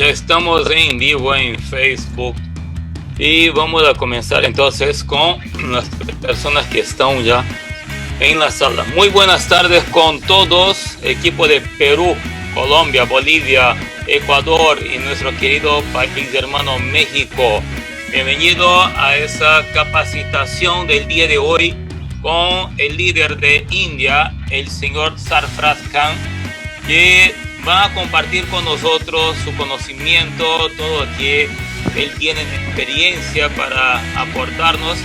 Ya estamos en vivo en Facebook y vamos a comenzar entonces con las personas que están ya en la sala. Muy buenas tardes con todos, equipo de Perú, Colombia, Bolivia, Ecuador y nuestro querido país hermano México. Bienvenido a esa capacitación del día de hoy con el líder de India, el señor Safraz Kahn, que va a compartir con nosotros su conocimiento, todo lo que él tiene de experiencia para aportarnos.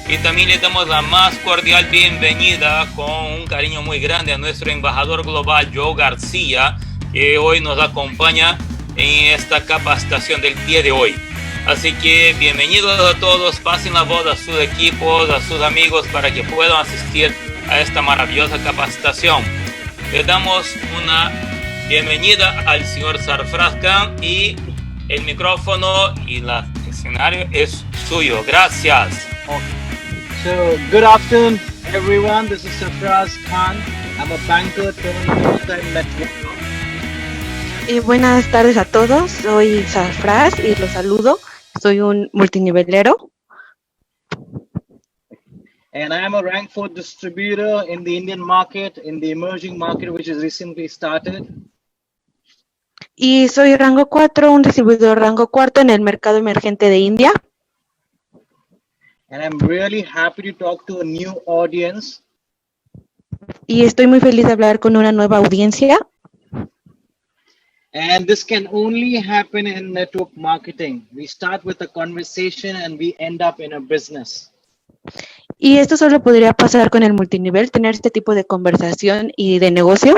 Y también le damos la más cordial bienvenida con un cariño muy grande a nuestro embajador global, Joe García, que hoy nos acompaña en esta capacitación del día de hoy. Así que bienvenidos a todos, pasen la voz a sus equipos, a sus amigos para que puedan asistir a esta maravillosa capacitación. Le damos una bienvenida al señor Safraz Kahn y el micrófono y el escenario es suyo. Gracias. So, good afternoon, everyone. This is Safraz Kahn. I'm a banker turned full-time networker. Buenas tardes a todos. Soy Safraz y los saludo. Soy un multinivelero. And I am a rank 4 distributor in the Indian market, in the emerging market, which is recently started. Y soy rango 4, un distribuidor rango 4 en el mercado emergente de India. And I'm really happy to talk to a new audience. Y estoy muy feliz de hablar con una nueva audiencia. And this can only happen in network marketing. We start with a conversation and we end up in a business. Y esto solo podría pasar con el multinivel, tener este tipo de conversación y de negocio.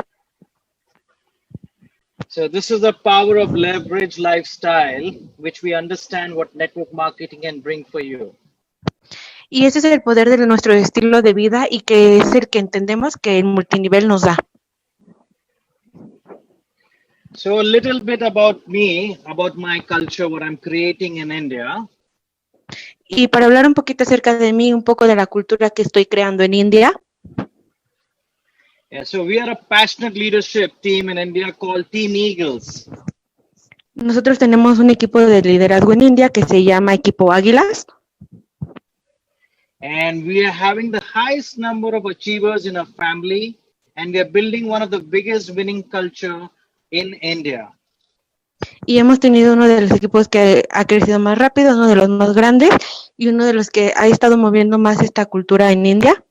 So this is the power of leverage lifestyle, which we understand what network marketing can bring for you. Y ese es el poder de nuestro estilo de vida y que es el que entendemos que el multinivel nos da. So a little bit about me, about my culture, what I'm creating in India. Y para hablar un poquito acerca de mí, un poco de la cultura que estoy creando en India. Yeah, so we are a passionate leadership team in India called Team Eagles. Nosotros tenemos un equipo de liderazgo en India que se llama Equipo Águilas. And we are having the highest number of achievers in our family. And we are building one of the biggest winning culture in India. Y hemos tenido uno de los equipos que ha crecido más rápido, uno de los más grandes y uno de los que ha estado moviendo más esta cultura en India.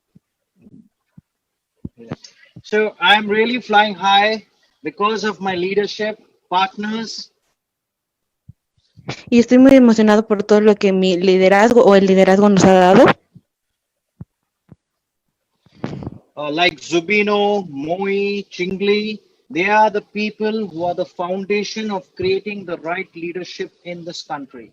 So I'm really flying high because of my leadership, partners. Y estoy muy emocionado por todo lo que mi liderazgo o el liderazgo nos ha dado. Like Zubino, Moi, Chingli, they are the people who are the foundation of creating the right leadership in this country.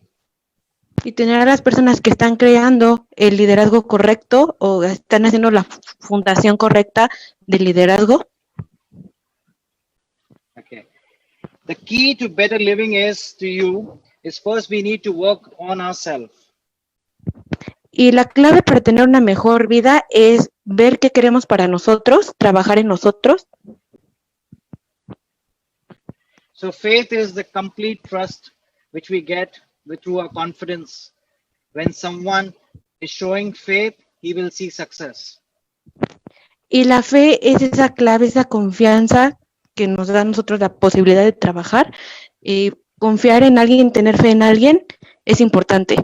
Y tener a las personas que están creando el liderazgo correcto o están haciendo la fundación correcta del liderazgo. Okay. The key to better living is first we need to work on ourselves. Y la clave para tener una mejor vida es ver qué queremos para nosotros, trabajar en nosotros. So faith is the complete trust which we get through our confidence. When someone is showing faith, he will see success. Y la fe es esa clave, esa confianza que nos da a nosotros la posibilidad de trabajar. Y confiar en alguien, tener fe en alguien es importante.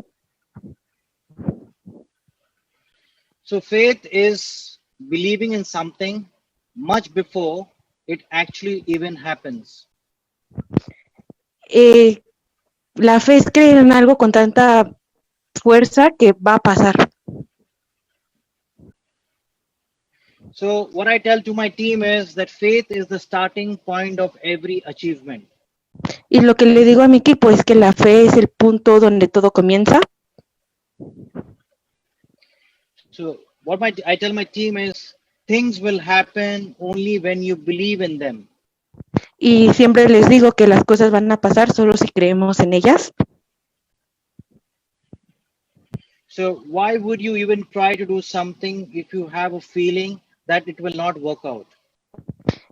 So faith is believing in something much before it actually even happens. La fe es creer en algo con tanta fuerza que va a pasar. So what I tell to my team is that faith is the starting point of every achievement. Y lo que le digo a mi equipo es que la fe es el punto donde todo comienza. So what I tell my team is things will happen only when you believe in them. Y siempre les digo que las cosas van a pasar solo si creemos en ellas. So why would you even try to do something if you have a feeling that it will not work out?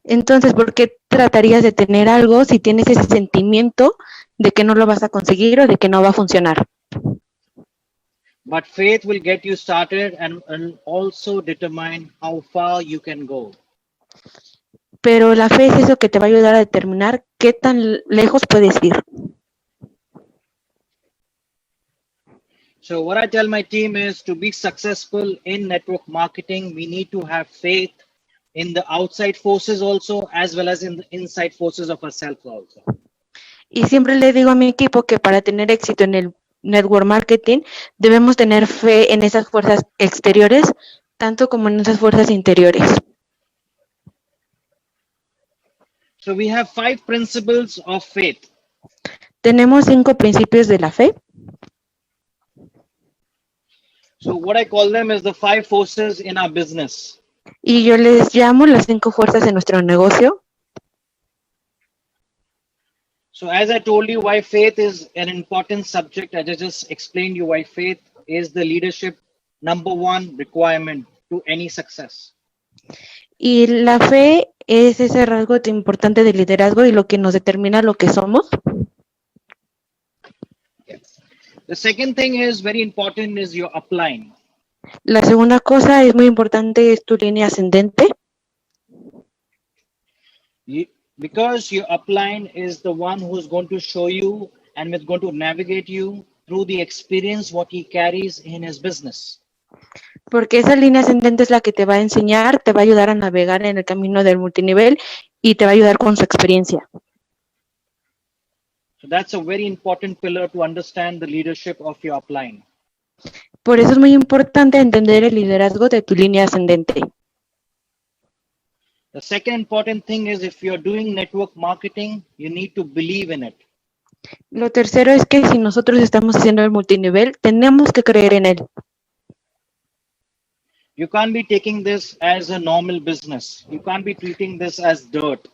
Entonces, ¿por qué tratarías de tener algo si tienes ese sentimiento de que no lo vas a conseguir o de que no va a funcionar? But faith will get you started and also determine how far you can go. Pero la fe es eso que te va a ayudar a determinar qué tan lejos puedes ir. So what I tell my team is to be successful in network marketing, we need to have faith in the outside forces also, as well as in the inside forces of ourselves also. Y siempre le digo a mi equipo que para tener éxito en el network marketing debemos tener fe en esas fuerzas exteriores, tanto como en esas fuerzas interiores. So we have 5 principles of faith. Tenemos 5 principios de la fe. So what I call them is the 5 forces in our business. Y yo les llamo las 5 fuerzas de nuestro negocio. So as I told you why faith is an important subject, I just explained you why faith is the leadership number 1 requirement to any success. Y la fe es ese rasgo importante del liderazgo y lo que nos determina lo que somos. The second thing is very important is your upline. La segunda cosa es muy importante, es tu línea ascendente. Because your upline is the one who's going to show you and is going to navigate you through the experience what he carries in his business. Porque esa línea ascendente es la que te va a enseñar, te va a ayudar a navegar en el camino del multinivel y te va a ayudar con su experiencia. So that's a very important pillar to understand the leadership of your upline. Por eso es muy importante entender el liderazgo de tu línea ascendente. The second important thing is if you're doing network marketing, you need to believe in it. Lo tercero es que si nosotros estamos haciendo el multinivel, tenemos que creer en él. You can't be taking this as a normal business. You can't be treating this as dirt.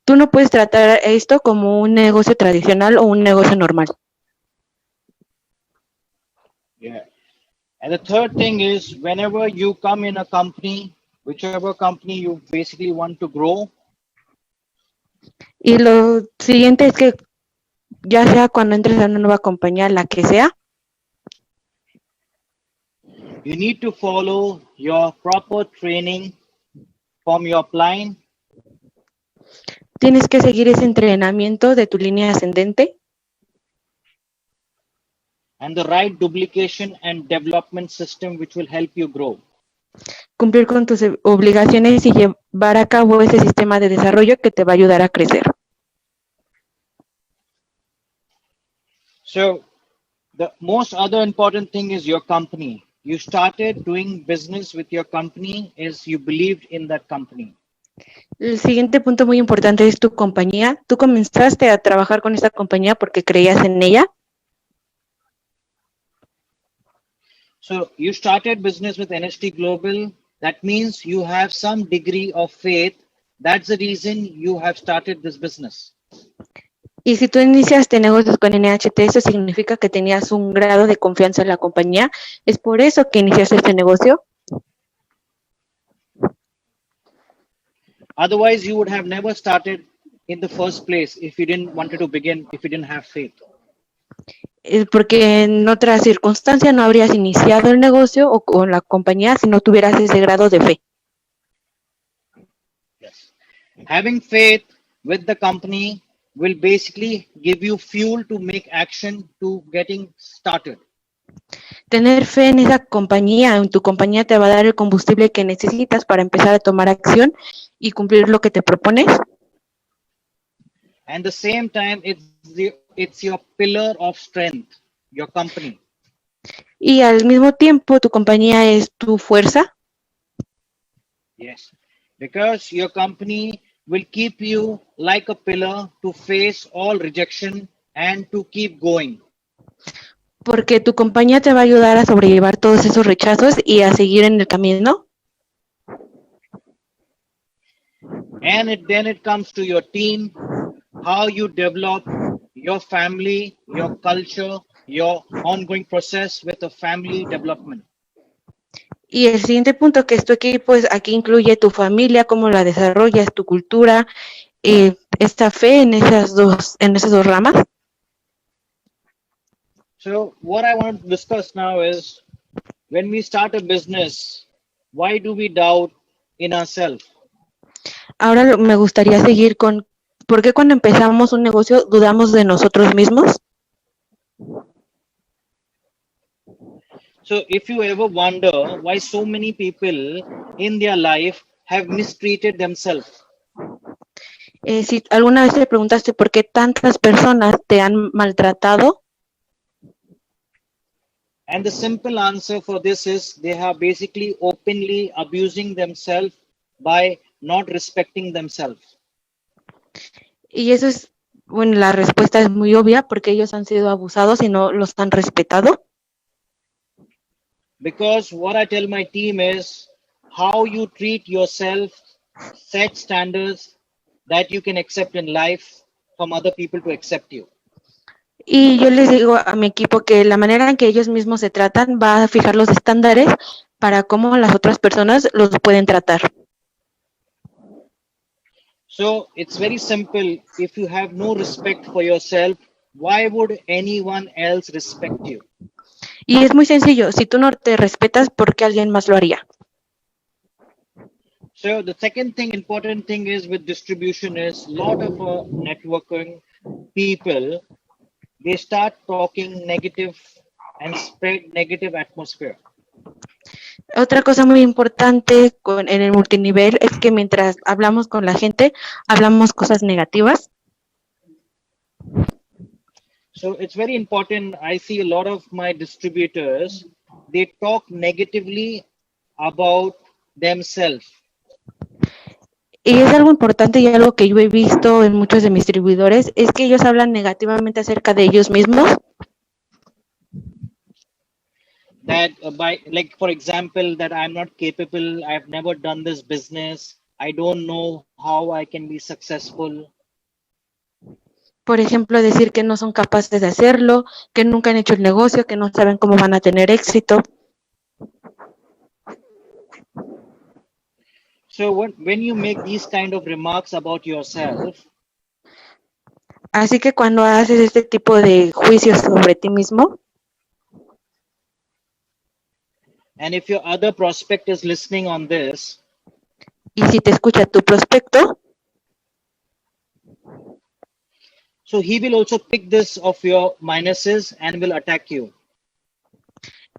Tú no puedes tratar esto como un negocio tradicional o un negocio normal. Yeah. And the third thing is whenever you come in a company, whichever company you basically want to grow, Y lo siguiente es que ya sea cuando entres a una nueva compañía, la que sea, you need to follow your proper training from your upline tienes que seguir ese entrenamiento de tu línea ascendente and the right duplication and development system which will help you grow. cumplir con tus obligaciones y llevar a cabo ese sistema de desarrollo que te va a ayudar a crecer. So the most other important thing is your company. You started doing business with your company is you believed in that company. El siguiente punto muy importante es tu compañía. Tú comenzaste a trabajar con esta compañía porque creías en ella. So you started business with NST Global. That means you have some degree of faith. That's the reason you have started this business. Y si tú iniciaste negocios con NHT, eso significa que tenías un grado de confianza en la compañía. Es por eso que iniciaste este negocio. Otherwise, you would have never started in the first place if you didn't wanted to begin, if you didn't have faith. Porque en otra circunstancia no habrías iniciado el negocio o con la compañía si no tuvieras ese grado de fe. Yes. Having faith with the company will basically give you fuel to make action to getting started. Tener fe en esa compañía, en tu compañía te va a dar el combustible que necesitas para empezar a tomar acción y cumplir lo que te propones. And at the same time, it's your pillar of strength, your company. Y al mismo tiempo tu compañía es tu fuerza. Yes, because your company will keep you like a pillar to face all rejection and to keep going. Porque tu compañía te va a ayudar a sobrellevar todos esos rechazos y a seguir en el camino. And then it comes to your team, how you develop your family, your culture, your ongoing process with the family development. Y el siguiente punto que es tu equipo, es aquí incluye tu familia, cómo la desarrollas, tu cultura, esta fe en esas dos ramas. So what I want to discuss now is when we start a business, why do we doubt in ourselves? Ahora me gustaría seguir con, ¿por qué cuando empezamos un negocio dudamos de nosotros mismos? So if you ever wonder why so many people in their life have mistreated themselves, Si alguna vez te preguntaste por qué tantas personas te han maltratado, and the simple answer for this is they are basically openly abusing themselves by not respecting themselves. y eso es, bueno, la respuesta es muy obvia porque ellos han sido abusados y no los han respetado. Because what I tell my team is how you treat yourself set standards that you can accept in life from other people to accept you. Y yo les digo a mi equipo que la manera en que ellos mismos se tratan va a fijar los estándares para cómo las otras personas los pueden tratar. So it's very simple. If you have no respect for yourself, why would anyone else respect you? Y es muy sencillo, si tú no te respetas, ¿por qué alguien más lo haría? So the second thing, important thing is with distribution is lot of networking people, they start talking negative and spread negative atmosphere. Otra cosa muy importante en el multinivel es que mientras hablamos con la gente, hablamos cosas negativas. So it's very important. I see a lot of my distributors, they talk negatively about themselves. Y es algo importante y algo que yo he visto en muchos de mis distribuidores, es que ellos hablan negativamente acerca de ellos mismos. That by like for example that I'm not capable, I've never done this business, I don't know how I can be successful. Por ejemplo, decir que no son capaces de hacerlo, que nunca han hecho el negocio, que no saben cómo van a tener éxito. So when you make these kind of remarks about yourself, Así que cuando haces este tipo de juicios sobre ti mismo, and if your other prospect is listening on this, y si te escucha tu prospecto, so he will also pick this of your minuses and will attack you.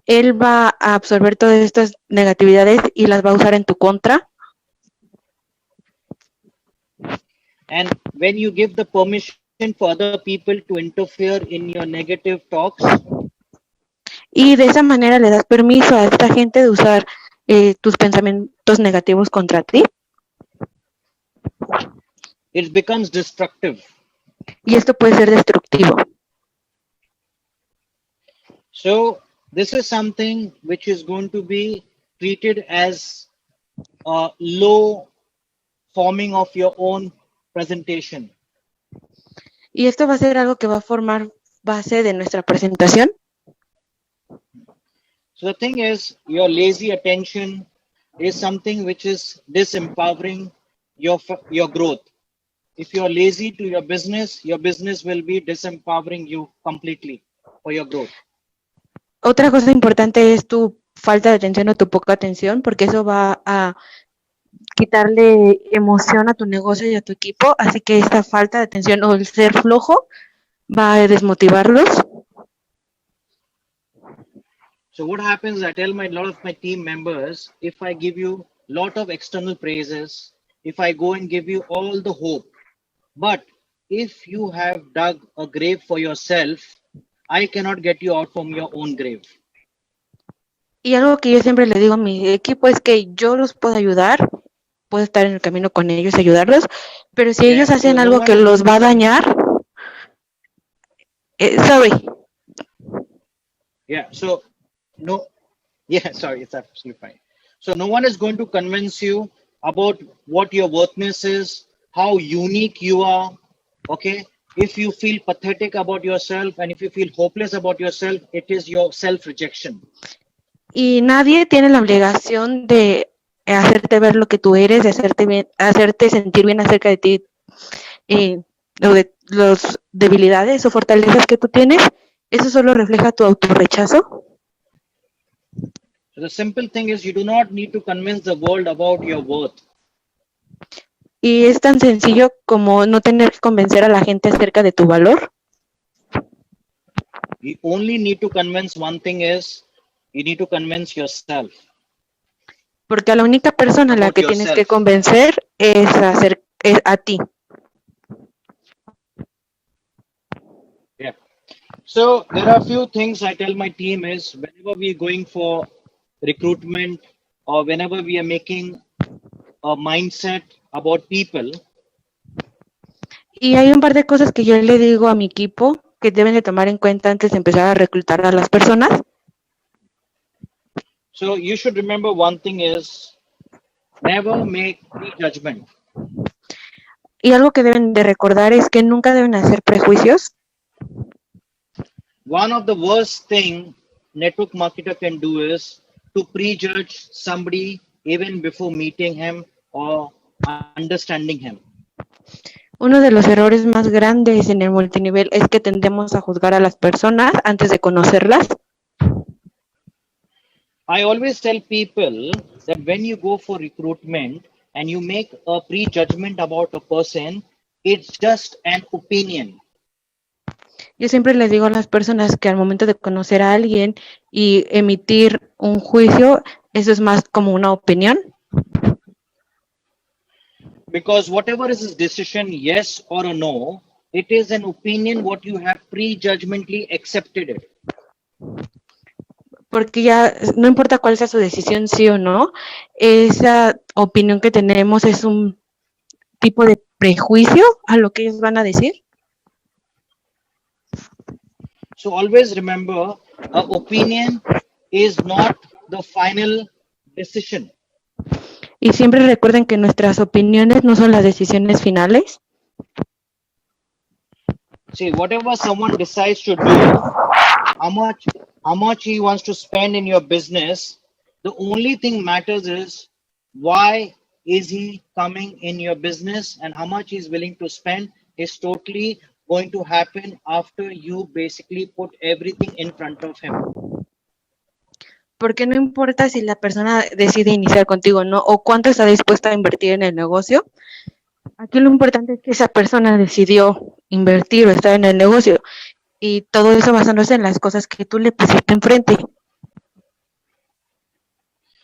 él va a absorber todas estas negatividades y las va a usar en tu contra. And when you give the permission for other people to interfere in your negative talks, Y de esa manera le das permiso a esta gente de usar tus pensamientos negativos contra ti. it becomes destructive. Y esto puede ser destructivo. So this is something which is going to be treated as a low forming of your own presentation. Y esto va a ser algo que va a formar base de nuestra presentación. So the thing is, your lazy attention is something which is disempowering your growth. If you're lazy to your business will be disempowering you completely for your growth. Otra cosa importante es tu falta de atención o tu poca atención, porque eso va a quitarle emoción a tu negocio y a tu equipo, así que esta falta de atención o el ser flojo va a desmotivarlos. So what happens, I tell a lot of my team members, if I give you a lot of external praises, if I go and give you all the hope, but if you have dug a grave for yourself, I cannot get you out from your own grave. Y algo que yo siempre le digo a mi equipo es que yo los puedo ayudar, puedo estar en el camino con ellos, ayudarlos, pero si ellos hacen algo que los va a dañar, sorry. Yeah, so no, yeah, sorry, it's absolutely fine. So no one is going to convince you about what your worthiness is, how unique you are, okay? If you feel pathetic about yourself and if you feel hopeless about yourself, it is your self-rejection. Y nadie tiene la obligación de hacerte ver lo que tú eres, de hacerte sentir bien acerca de ti, o de las debilidades o fortalezas que tú tienes. Eso solo refleja tu autorrechazo. So the simple thing is you do not need to convince the world about your worth. Y es tan sencillo como no tener que convencer a la gente acerca de tu valor. You only need to convince one thing is you need to convince yourself Porque a la única persona a la about que tienes que yourself. convencer es a ti. Yeah. So there are a few things I tell my team is whenever we're going for recruitment or whenever we are making a mindset about people, Y hay un par de cosas que yo le digo a mi equipo que deben de tomar en cuenta antes de empezar a reclutar a las personas. so you should remember one thing is never make prejudgment. Y algo que deben de recordar es que nunca deben hacer prejuicios. One of the worst thing network marketer can do is to prejudge somebody even before meeting him or understanding him. Uno de los errores más grandes en el multinivel es que tendemos a juzgar a las personas antes de conocerlas. I always tell people that when you go for recruitment and you make a prejudgment about a person, it's just an opinion. Yo siempre les digo a las personas que al momento de conocer a alguien y emitir un juicio, eso es más como una opinión. Because whatever is his decision, yes or a no, it is an opinion what you have prejudgmentally accepted it. Porque ya no importa cuál sea su decisión, sí o no, esa opinión que tenemos es un tipo de prejuicio a lo que ellos van a decir. So always remember, an opinion is not the final decision. Y siempre recuerden que nuestras opiniones no son las decisiones finales. See, whatever someone decides to do, how much he wants to spend in your business, the only thing matters is why is he coming in your business and how much he's willing to spend is totally going to happen after you basically put everything in front of him. Porque no importa si la persona decide iniciar contigo, ¿no? O cuánto está dispuesta a invertir en el negocio. Aquí lo importante es que esa persona decidió invertir o estar en el negocio. Y todo eso basándose en las cosas que tú le pusiste enfrente.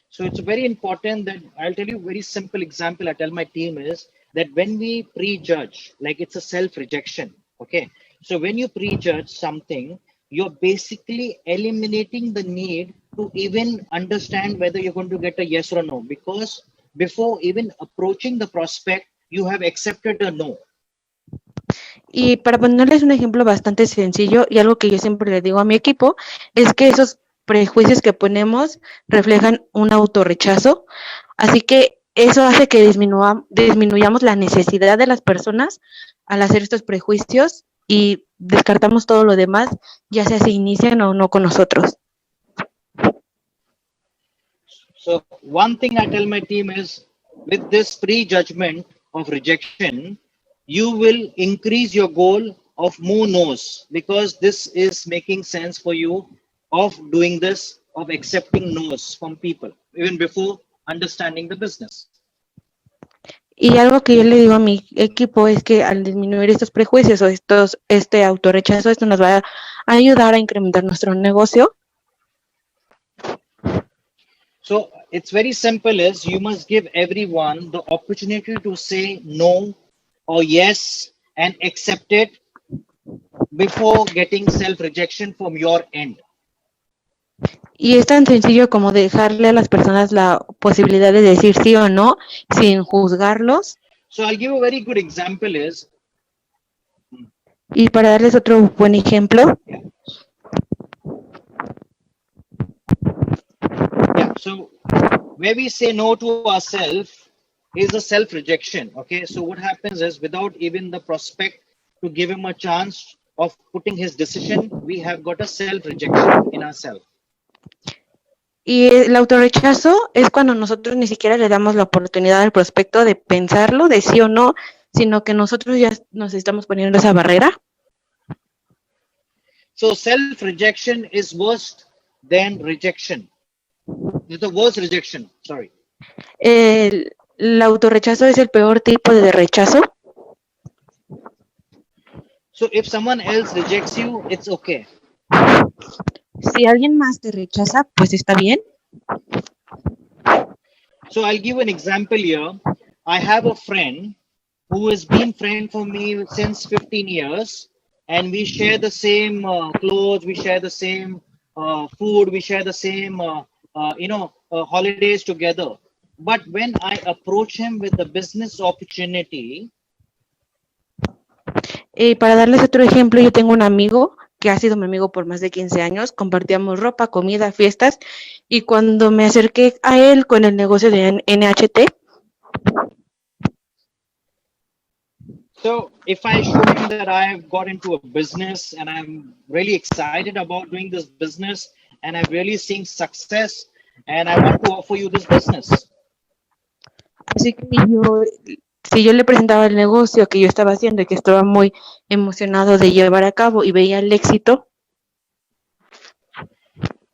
So it's very important that I'll tell you a very simple example I tell my team is that when we prejudge, like it's a self-rejection, okay? So when you prejudge something, you're basically eliminating the need to even understand whether you're going to get a yes or a no, because before even approaching the prospect, you have accepted a no. Y para ponerles un ejemplo bastante sencillo y algo que yo siempre le digo a mi equipo, es que esos prejuicios que ponemos reflejan un autorrechazo. Así que eso hace que disminuyamos la necesidad de las personas al hacer estos prejuicios y descartamos todo lo demás, ya sea se inician o no con nosotros. So one thing I tell my team is with this prejudgment of rejection, you will increase your goal of more no's because this is making sense for you of doing this, of accepting no's from people, even before understanding the business. Y algo que yo le digo a mi equipo es que al disminuir estos prejuicios o este autorrechazo, esto nos va a ayudar a incrementar nuestro negocio. So it's very simple is you must give everyone the opportunity to say no or yes and accept it before getting self-rejection from your end. Y es tan sencillo como dejarle a las personas la posibilidad de decir sí o no sin juzgarlos. So I'll give a very good example is. Y para darles otro buen ejemplo. Yeah, so where we say no to ourselves is a self-rejection. Okay, so what happens is without even the prospect to give him a chance of putting his decision, we have got a self-rejection in ourselves. Y el autorrechazo es cuando nosotros ni siquiera le damos la oportunidad al prospecto de pensarlo, de sí o no, sino que nosotros ya nos estamos poniendo esa barrera. So self-rejection is worse than rejection. It's the worst rejection. Sorry. El autorrechazo es el peor tipo de rechazo. So if someone else rejects you, it's okay. Si alguien más te rechaza, pues está bien. So I'll give an example here. I have a friend who has been friend for me since 15 years, and we share the same clothes, we share the same food, we share the same holidays together. But when I approach him with the business opportunity, Para darles otro ejemplo, yo tengo un amigo que ha sido mi amigo por más de 15 años, compartíamos ropa, comida, fiestas, y cuando me acerqué a él con el negocio de NHT, so if I show him that I've got into a business and I'm really excited about doing this business and I'm really seeing success and I want to offer you this business. así que si yo le presentaba el negocio que yo estaba haciendo y que estaba muy emocionado de llevar a cabo y veía el éxito,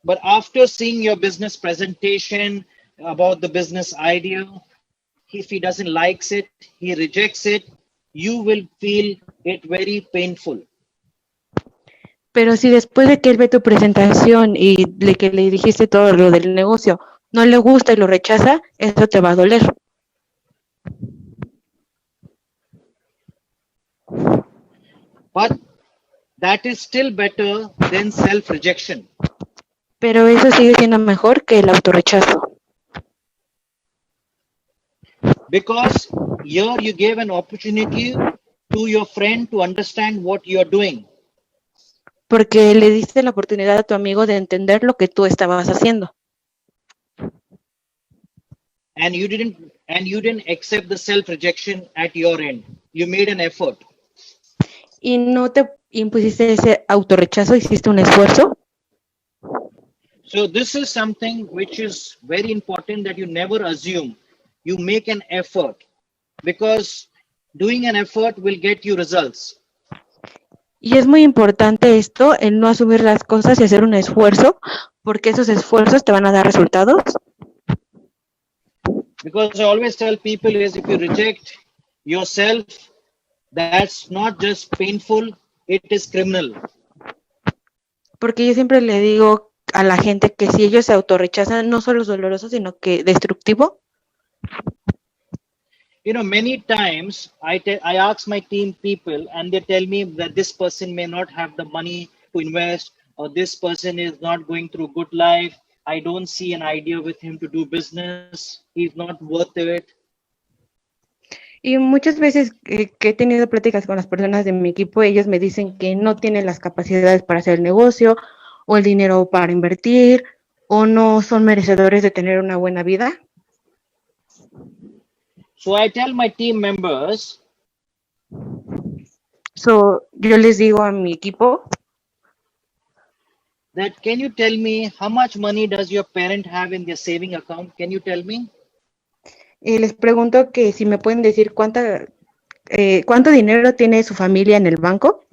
But after seeing your business presentation about the business idea, if he doesn't likes it, he rejects it, you will feel it very painful. pero si después de que él ve tu presentación y de que le dijiste todo lo del negocio, no le gusta y lo rechaza, eso te va a doler. But that is still better than self-rejection. Pero eso sigue siendo mejor que el autorrechazo. Because here you gave an opportunity to your friend to understand what you're doing. Porque le diste la oportunidad a tu amigo de entender lo que tú estabas haciendo. And you didn't accept the self-rejection at your end. You made an effort. Y no te impusiste ese autorrechazo, hiciste un esfuerzo. So this is something which is very important that you never assume. You make an effort because doing an effort will get you results. Y es muy importante esto, el no asumir las cosas y hacer un esfuerzo, porque esos esfuerzos te van a dar resultados. Because I always tell people is if you reject yourself, that's not just painful, it is criminal. Porque yo siempre le digo a la gente que si ellos se autorrechazan, no solo es doloroso, sino que destructivo. You know, many times I ask my team people and they tell me that this person may not have the money to invest or this person is not going through good life. I don't see an idea with him to do business. He's not worth it. Y muchas veces que he tenido pláticas con las personas de mi equipo, ellos me dicen que no tienen las capacidades para hacer el negocio o el dinero para invertir o no son merecedores de tener una buena vida. So I tell my team members, yo les digo a mi equipo, that can you tell me how much money does your parent have in their saving account? Can you tell me? les pregunto que si me pueden decir cuánto dinero tiene su familia en el banco.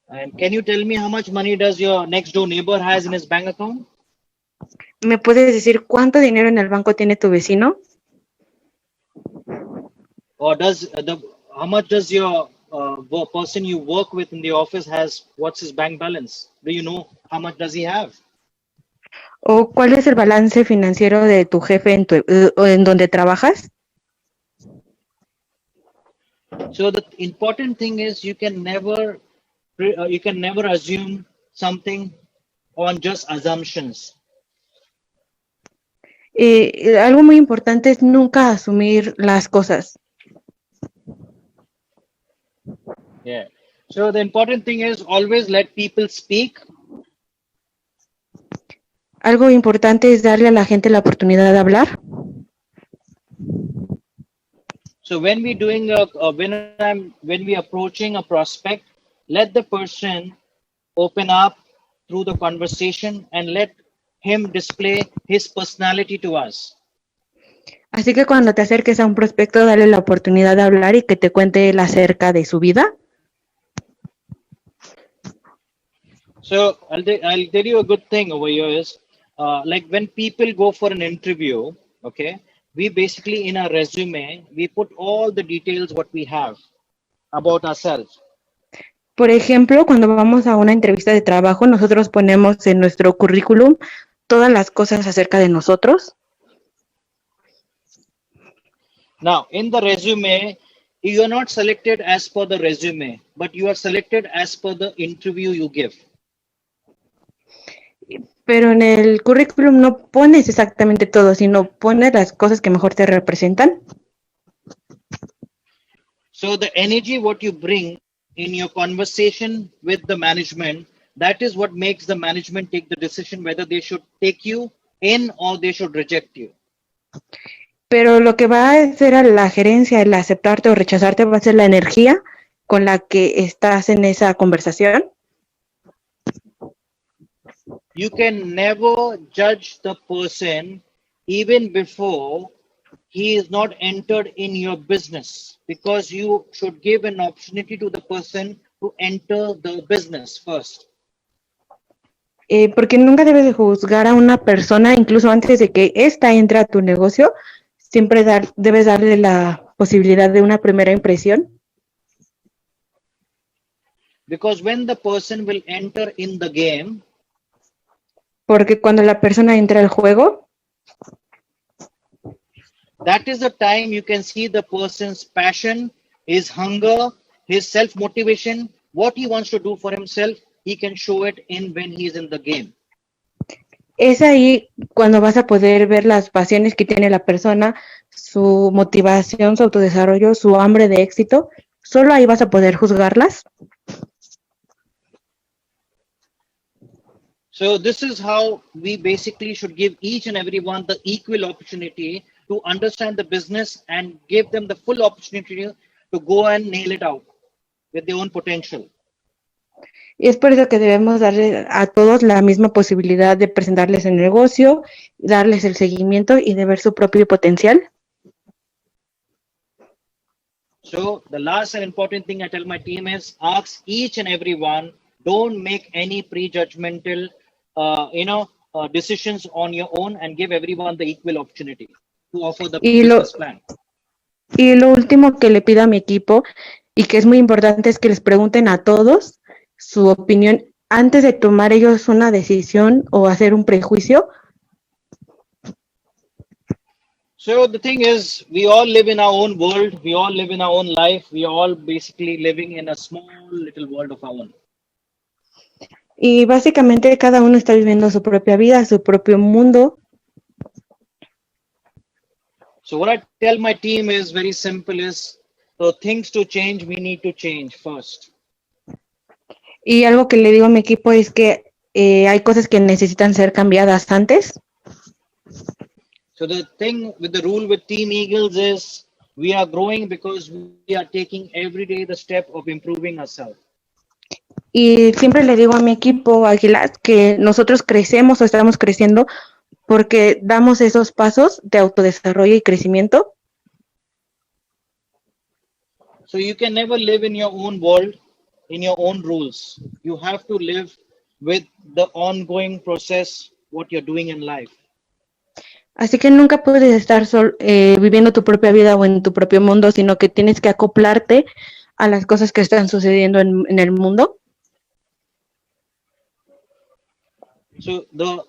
And can you tell me how much money does your next door neighbor has in his bank account? ¿Me puedes decir cuánto dinero en el banco tiene tu vecino? Or does how much does your person you work with in the office has? What's his bank balance? Do you know how much does he have? ¿O cuál es el balance financiero de tu jefe en donde trabajas? So the important thing is you can never assume something on just assumptions. Algo muy importante es nunca asumir las cosas. Yeah. So the important thing is always let people speak. Algo importante es darle a la gente la oportunidad de hablar. So when we doing when we approaching a prospect, let the person open up through the conversation and let him display his personality to us. Así que cuando te acerques a un prospecto, dale la oportunidad de hablar y que te cuente él acerca de su vida. So I'll tell you a good thing over here is like when people go for an interview, okay, we basically in our resume we put all the details what we have about ourselves. Por ejemplo, cuando vamos a una entrevista de trabajo, nosotros ponemos en nuestro currículum todas las cosas acerca de nosotros. Now in the resume, you are not selected as per the resume, but you are selected as per the interview you give. Pero en el currículum no pones exactamente todo, sino pones las cosas que mejor te representan. So the energy what you bring in your conversation with the management, that is what makes the management take the decision whether they should take you in or they should reject you. Pero lo que va a hacer a la gerencia el aceptarte o rechazarte va a ser la energía con la que estás en esa conversación. You can never judge the person even before he is not entered in your business, because you should give an opportunity to the person to enter the business first. Porque nunca debes de juzgar a una persona incluso antes de que ésta entre a tu negocio. Siempre debes darle la posibilidad de una primera impresión. Because when the person will enter in the game, Porque cuando la persona entra al juego, that is the time you can see the person's passion, his hunger, his self-motivation, what he wants to do for himself, he can show it in when he's in the game. es ahí cuando vas a poder ver las pasiones que tiene la persona, su motivación, su autodesarrollo, su hambre de éxito. Solo ahí vas a poder juzgarlas. So this is how we basically should give each and everyone the equal opportunity to understand the business and give them the full opportunity to go and nail it out with their own potential. Y es por eso que debemos darle a todos la misma posibilidad de presentarles el negocio, darles el seguimiento y de ver su propio potencial. So the last and important thing I tell my team is ask each and everyone, don't make any prejudgmental, decisions on your own, and give everyone the equal opportunity to offer the Y business plan. y lo último que le pido a mi equipo y que es muy importante es que les pregunten a todos su opinión antes de tomar ellos una decisión o hacer un prejuicio. So the thing is, we all live in our own world. We all live in our own life. We are all basically living in a small little world of our own. Y básicamente cada uno está viviendo su propia vida, su propio mundo. So what I tell my team is very simple: is for things to change, we need to change first. Y algo que le digo a mi equipo es que hay cosas que necesitan ser cambiadas antes. So the thing with the rule with Team Eagles is we are growing because we are taking every day the step of improving ourselves. Y siempre le digo a mi equipo, Águilas, que nosotros crecemos o estamos creciendo porque damos esos pasos de autodesarrollo y crecimiento. So you can never live in your own world, in your own rules. You have to live with the ongoing process, what you're doing in life. Así que nunca puedes estar viviendo tu propia vida o en tu propio mundo, sino que tienes que acoplarte a las cosas que están sucediendo en el mundo. So the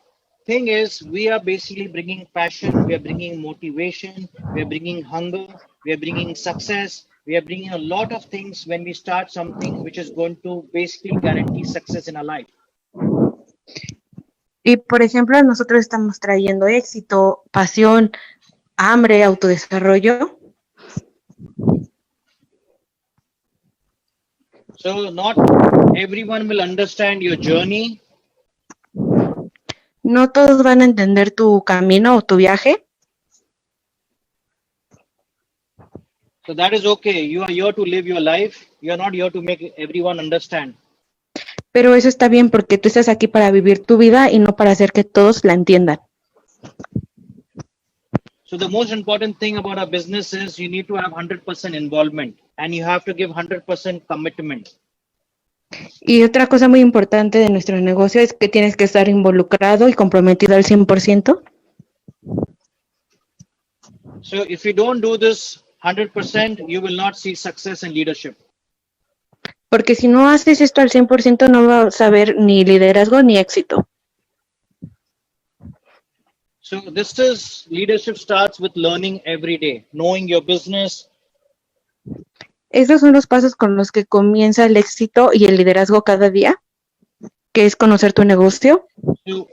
thing is, we are basically bringing passion, we are bringing motivation, we are bringing hunger, we are bringing success, we are bringing a lot of things when we start something which is going to basically guarantee success in our life. Y por ejemplo, nosotros estamos trayendo éxito, pasión, hambre, autodesarrollo. So not everyone will understand your journey. No todos van a entender tu camino o tu viaje. So that is okay. You are here to live your life. You are not here to make everyone understand. Pero eso está bien porque tú estás aquí para vivir tu vida y no para hacer que todos la entiendan. So the most important thing about our business is you need to have 100% involvement and you have to give 100% commitment. Y otra cosa muy importante de nuestro negocio es que tienes que estar involucrado y comprometido al 100%. So if you don't do this 100%, you will not see success in leadership. Porque si no haces esto al 100%, no vas a ver ni liderazgo ni éxito. So this is leadership starts with learning every day, knowing your business. Esos son los pasos con los que comienza el éxito y el liderazgo cada día, que es conocer tu negocio. So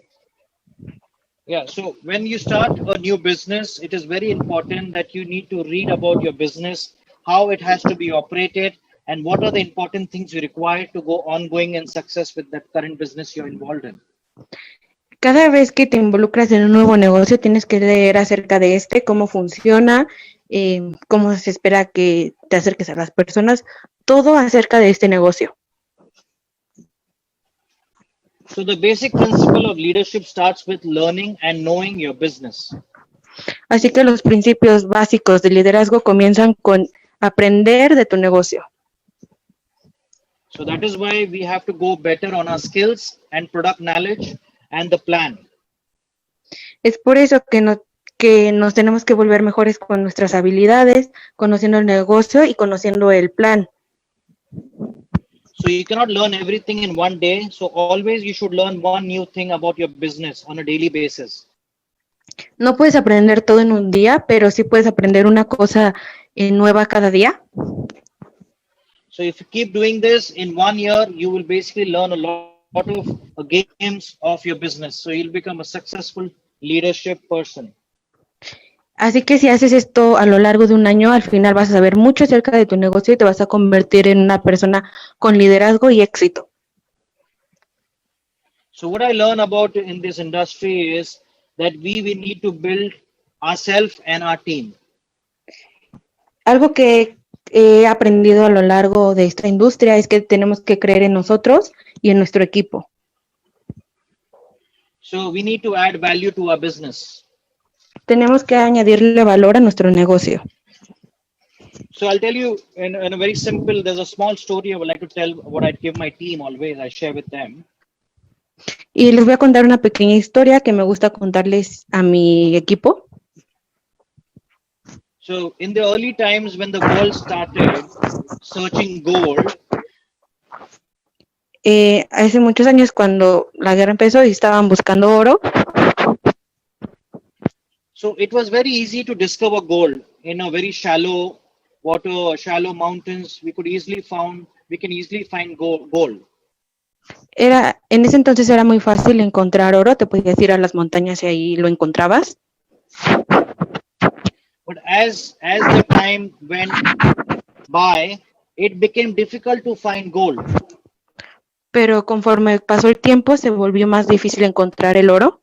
when you start a new business, it is very important that you need to read about your business, how it has to be operated, and what are the important things you require to go ongoing and success with that current business you're involved in. Cada vez que te involucras en un nuevo negocio, tienes que leer acerca de cómo funciona, cómo se espera que te acerques a las personas, todo acerca de este negocio. So the basic principle of leadership starts with learning and knowing your business. Así que los principios básicos de liderazgo comienzan con aprender de tu negocio. So that is why we have to go better on our skills and product knowledge and the plan. Es por eso que nos tenemos que volver mejores con nuestras habilidades, conociendo el negocio y conociendo el plan. So you cannot learn everything in one day. So always you should learn one new thing about your business on a daily basis. No puedes aprender todo en un día, pero sí puedes aprender una cosa nueva cada día. So if you keep doing this in 1 year, you will basically learn a lot of games of your business. So you'll become a successful leadership person. Así que si haces esto a lo largo de un año, al final vas a saber mucho acerca de tu negocio y te vas a convertir en una persona con liderazgo y éxito. So what I learned about in this industry is that we need to build ourselves and our team. Algo que he aprendido a lo largo de esta industria es que tenemos que creer en nosotros y en nuestro equipo. So we need to add value to our business. Tenemos que añadirle valor a nuestro negocio. So I'll tell you in a very simple, there's a small story I would like to tell what I give my team always, I share with them. Y les voy a contar una pequeña historia que me gusta contarles a mi equipo. So in the early times when the world started searching gold, hace muchos años cuando la guerra empezó y estaban buscando oro, so it was very easy to discover gold in a very shallow water, shallow mountains. We can easily find gold. en ese entonces era muy fácil encontrar oro, te podías ir a las montañas y ahí lo encontrabas. But as the time went by, it became difficult to find gold. Pero conforme pasó el tiempo, se volvió más difícil encontrar el oro.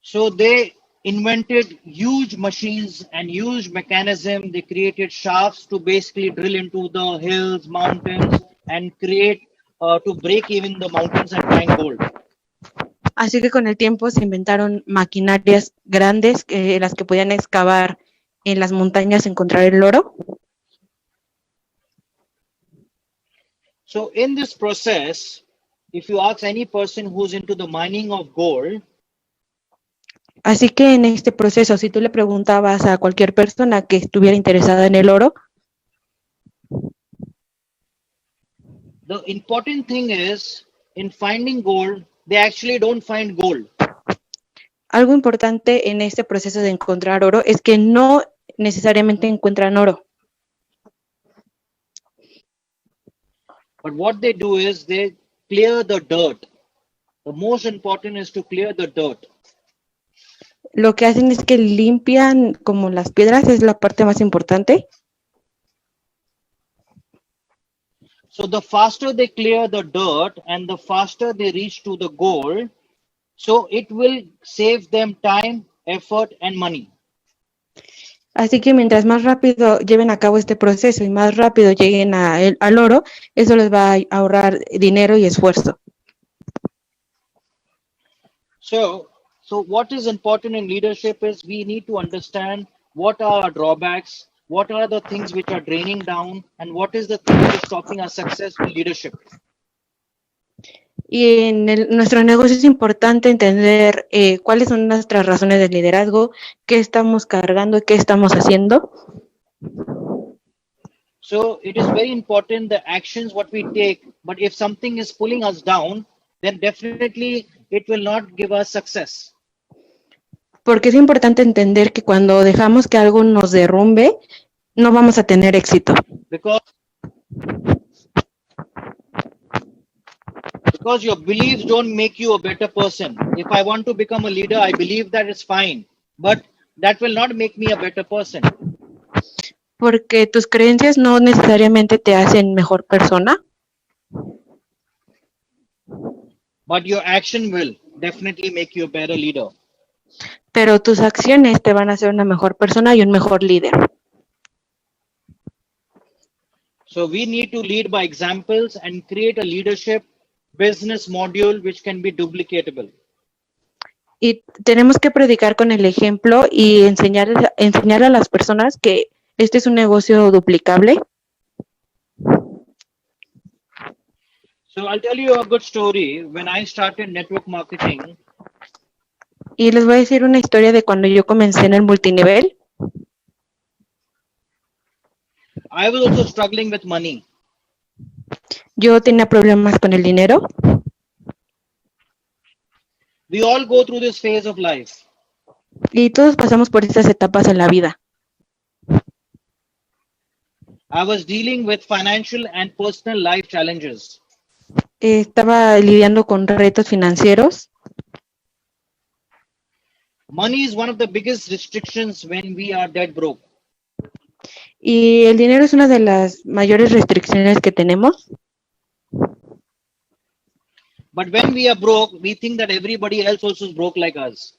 So they invented huge machines and huge mechanism. They created shafts to basically drill into the hills, mountains, and create to break even the mountains and find gold. Así que con el tiempo se inventaron maquinarias grandes las que podían excavar en las montañas encontrar el oro. So in this process, if you ask any person who's into the mining of gold, así que en este proceso, si tú le preguntabas a cualquier persona que estuviera interesada en el oro, the important thing is in finding gold, they actually don't find gold. Algo importante en este proceso de encontrar oro es que no necesariamente encuentran oro. But what they do is they clear the dirt. The most important is to clear the dirt. Lo que hacen es que limpian como las piedras, es la parte más importante. So the faster they clear the dirt and the faster they reach to the gold, so it will save them time, effort, and money. Así que mientras más rápido lleven a cabo este proceso y más rápido lleguen al oro, eso les va a ahorrar dinero y esfuerzo. So what is important in leadership is we need to understand what are our drawbacks, what are the things which are draining down, and what is the thing which is stopping our success in leadership. Y en nuestro negocio es importante entender cuáles son nuestras razones de liderazgo, qué estamos cargando y qué estamos haciendo. So it is very important the actions what we take, but if something is pulling us down, then definitely it will not give us success. Porque es importante entender que cuando dejamos que algo nos derrumbe, no vamos a tener éxito. Because your beliefs don't make you a better person. If I want to become a leader, I believe that it's fine, but that will not make me a better person. Porque tus creencias no necesariamente te hacen mejor persona. But your action will definitely make you a better leader. Pero tus acciones te van a hacer una mejor persona y un mejor líder. So we need to lead by examples and create a leadership business module which can be duplicatable. Y tenemos que predicar con el ejemplo y enseñar a las personas que este es un negocio duplicable. So I'll tell you a good story. When I started network marketing, y les voy a decir una historia de cuando yo comencé en el multinivel. I was also struggling with money. Yo tenía problemas con el dinero. We all go through this phase of life. Y todos pasamos por estas etapas en la vida. I was dealing with financial and personal life challenges. Estaba lidiando con retos financieros. Money is one of the biggest restrictions when we are dead broke. Y el dinero es una de las mayores restricciones que tenemos. But when we are broke, we think that everybody else also is broke like us.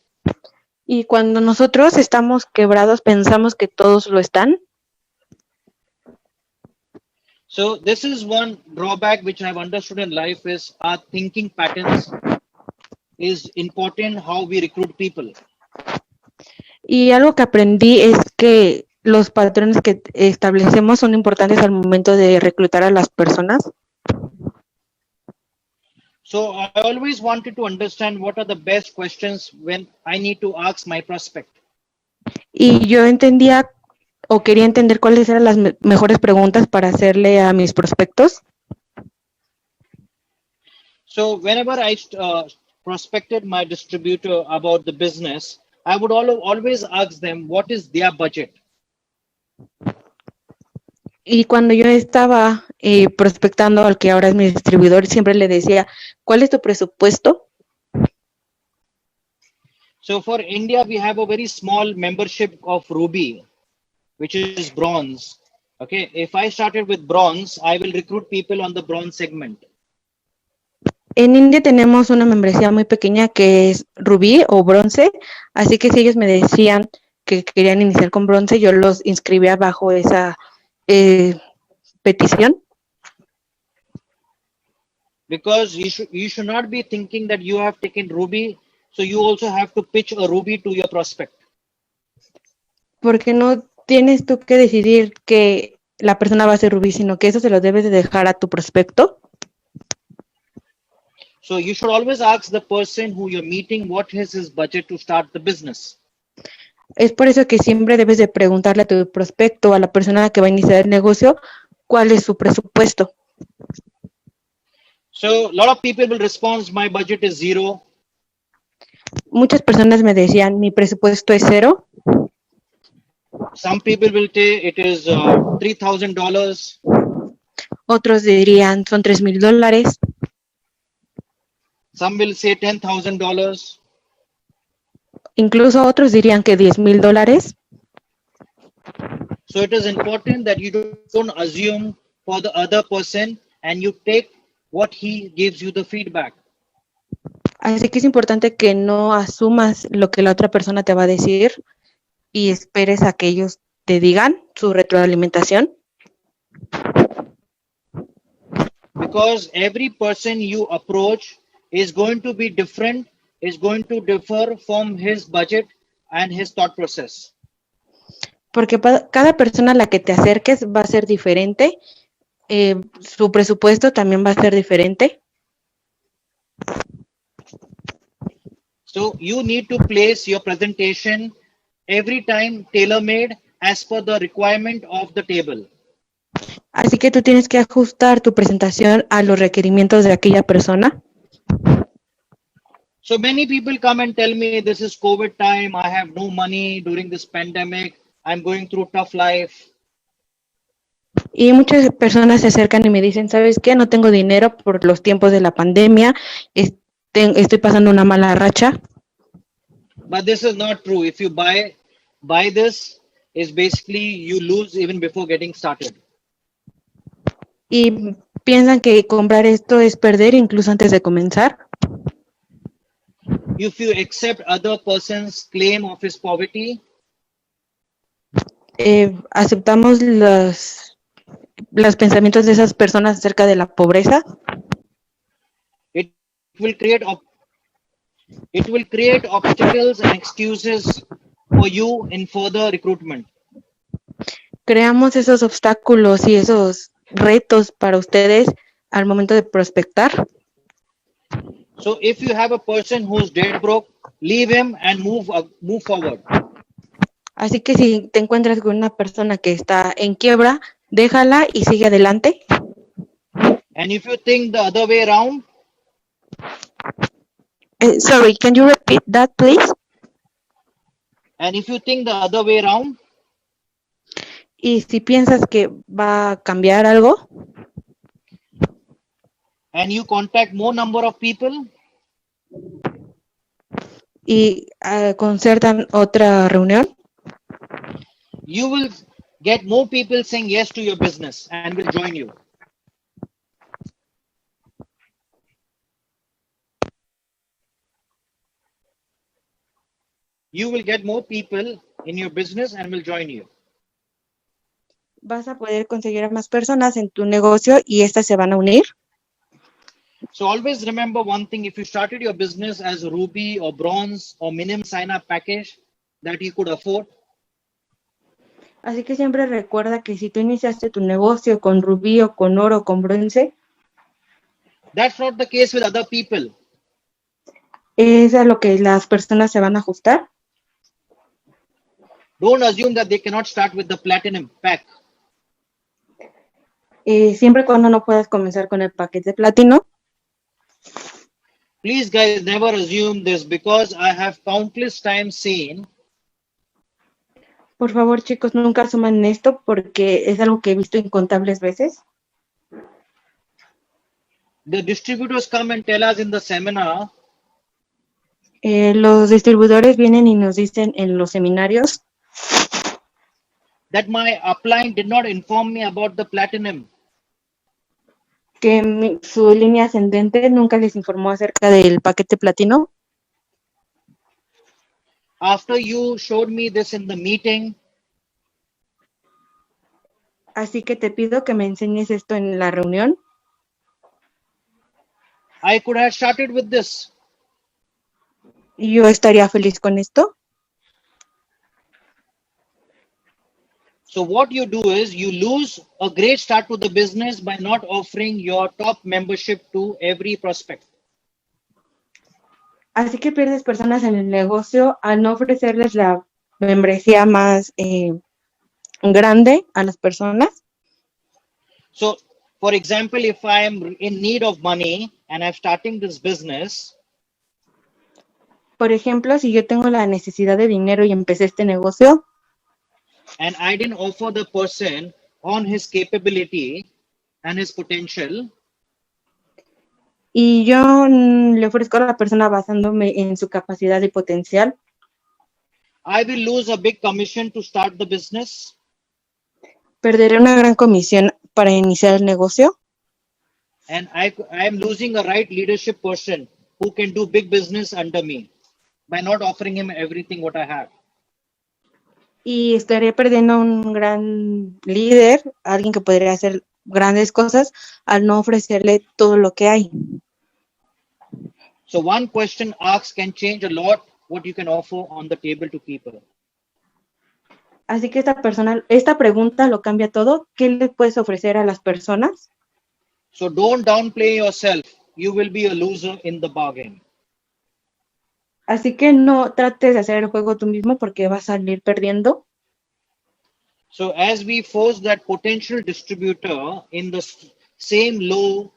Y cuando nosotros estamos quebrados, pensamos que todos lo están. So this is one drawback which I've understood in life is our thinking patterns is important how we recruit people. Y algo que aprendí es que los patrones que establecemos son importantes al momento de reclutar a las personas. So I always wanted to understand what are the best questions when I need to ask my prospect. Y yo entendía o quería entender cuáles eran las mejores preguntas para hacerle a mis prospectos. So whenever I prospected my distributor about the business, I would always ask them what is their budget. Y cuando yo estaba prospectando al que ahora es mi distribuidor, siempre le decía, ¿cuál es tu presupuesto? So for India, we have a very small membership of Ruby, which is bronze. Okay, if I started with bronze, I will recruit people on the bronze segment. En India tenemos una membresía muy pequeña que es rubí o bronce, así que si ellos me decían que querían iniciar con bronce, yo los inscribía bajo esa petición. Because you should not be thinking that you have taken Ruby, so you also have to pitch a Ruby to your prospect. Porque no tienes tú que decidir que la persona va a ser rubí, sino que eso se lo debes de dejar a tu prospecto. So you should always ask the person who you're meeting what is his budget to start the business. Es por eso que siempre debes de preguntarle a tu prospecto, a la persona que va a iniciar el negocio, cuál es su presupuesto. So a lot of people will respond, my budget is zero. Muchas personas me decían, mi presupuesto es cero. Some people will say it is $3,000. Otros dirían, son $3,000. Some will say $10,000. Incluso otros dirían que $10,000. So it is important that you don't assume for the other person and you take what he gives you the feedback. Así que es importante que no asumas lo que la otra persona te va a decir y esperes a que ellos te digan su retroalimentación? Because every person you approach is going to be different, is going to differ from his budget and his thought process. Porque cada persona a la que te acerques va a ser diferente, su presupuesto también va a ser diferente. So you need to place your presentation every time tailor-made as per the requirement of the table. Así que tú tienes que ajustar tu presentación a los requerimientos de aquella persona. So many people come and tell me this is COVID time, I have no money during this pandemic, I'm going through tough life. Y muchas personas se acercan y me dicen, ¿sabes qué? No tengo dinero por los tiempos de la pandemia, estoy pasando una mala racha. But this is not true. If you buy this, is basically you lose even before getting started. Y piensan que comprar esto es perder incluso antes de comenzar. If you accept other person's claim of his poverty, Aceptamos los pensamientos de esas personas acerca de la pobreza. it will create obstacles and excuses for you in further recruitment. Creamos esos obstáculos y esos retos para ustedes al momento de prospectar. So if you have a person who's dead broke, leave him and move forward. Así que si te encuentras con una persona que está en quiebra, déjala y sigue adelante. And if you think the other way around, Sorry, can you repeat that, please? and if you think the other way around, Y si piensas que va a cambiar algo and you contact more number of people, y concertan otra reunión, you will get more people saying yes to your business and will join you. You will get more people in your business and will join you. vas a poder conseguir a más personas en tu negocio y estas se van a unir. So always remember one thing, if you started your business as Ruby or Bronze or minimum sign-up package that you could afford, Así que siempre recuerda que si tú iniciaste tu negocio con rubí o con oro o con bronce, that's not the case with other people. es a lo que las personas se van a ajustar. Don't assume that they cannot start with the platinum pack. Siempre y cuando no puedas comenzar con el paquete platino. Please guys, never assume this, because I have countless times seen Por favor, chicos, nunca asuman esto porque es algo que he visto incontables veces. the distributors come and tell us in the seminar Los distribuidores vienen y nos dicen en los seminarios that my upline did not inform me about the platinum. que su línea ascendente nunca les informó acerca del paquete platino. After you showed me this in the meeting, Así que te pido que me enseñes esto en la reunión. I could have started with this. Yo estaría feliz con esto. So what you do is you lose a great start to the business by not offering your top membership to every prospect. Así que pierdes personas en el negocio al no ofrecerles la membresía más grande a las personas. So for example, if I am in need of money and I'm starting this business, Por ejemplo, si yo tengo la necesidad de dinero y empecé este negocio and I didn't offer the person on his capability and his potential, y yo le ofrezco a la persona basándome en su capacidad y potencial, I will lose a big commission to start the business, perderé una gran comisión para iniciar el negocio and I am losing a right leadership person who can do big business under me by not offering him everything what I have. y estaría perdiendo a un gran líder, alguien que podría hacer grandes cosas, al no ofrecerle todo lo que hay. So one question asked can change a lot what you can offer on the table to people. Así que esta pregunta lo cambia todo. ¿Qué le puedes ofrecer a las personas? So don't downplay yourself. You will be a loser in the bargain. Así que no trates de hacer el juego tú mismo porque vas a salir perdiendo. So as we force that potential distributor in the same low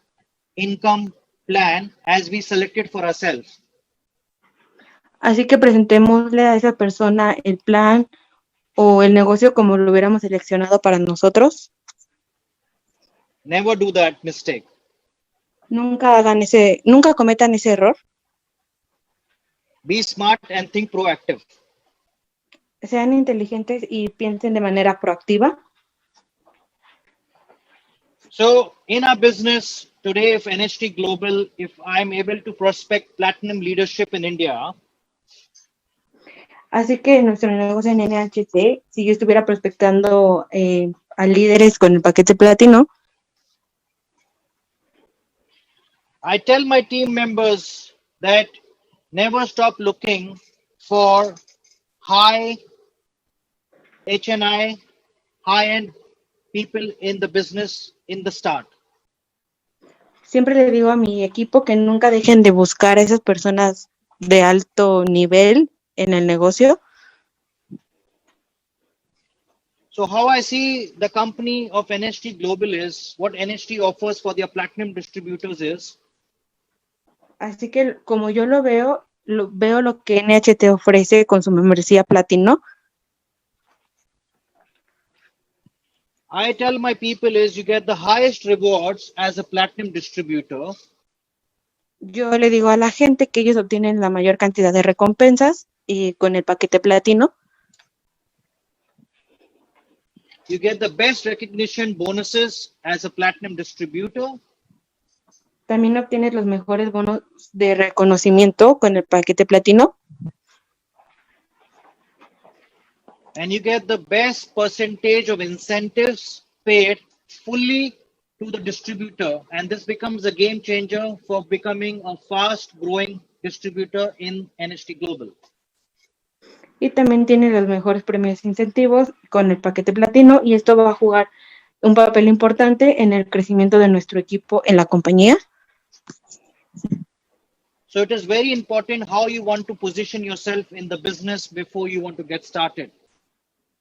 income plan as we selected for ourselves. Así que presentémosle a esa persona el plan o el negocio como lo hubiéramos seleccionado para nosotros. Never do that mistake. Nunca cometan ese error. Be smart and think proactive. Sean inteligentes y piensen de manera proactiva. So in our business today, if NHT Global, if I'm able to prospect platinum leadership in India, Así que nuestro negocio en NHT, si yo estuviera prospectando a líderes con el paquete platino, I tell my team members that never stop looking for high HNI, high-end people in the business in the start. siempre le digo a mi equipo que nunca dejen de buscar a esas personas de alto nivel en el negocio. So how I see the company of NHT Global is, what NHT offers for their platinum distributors is, Así que como yo veo lo que NHT ofrece con su membresía platino. I tell my people is you get the highest rewards as a platinum distributor. Yo le digo a la gente que ellos obtienen la mayor cantidad de recompensas y con el paquete platino. You get the best recognition bonuses as a platinum distributor. También obtienes los mejores bonos de reconocimiento con el paquete platino. And you get the best percentage of incentives paid fully to the distributor. And this becomes a game changer for becoming a fast growing distributor in NHT Global. Y también tiene los mejores premios e incentivos con el paquete platino y esto va a jugar un papel importante en el crecimiento de nuestro equipo en la compañía. So it is very important how you want to position yourself in the business before you want to get started.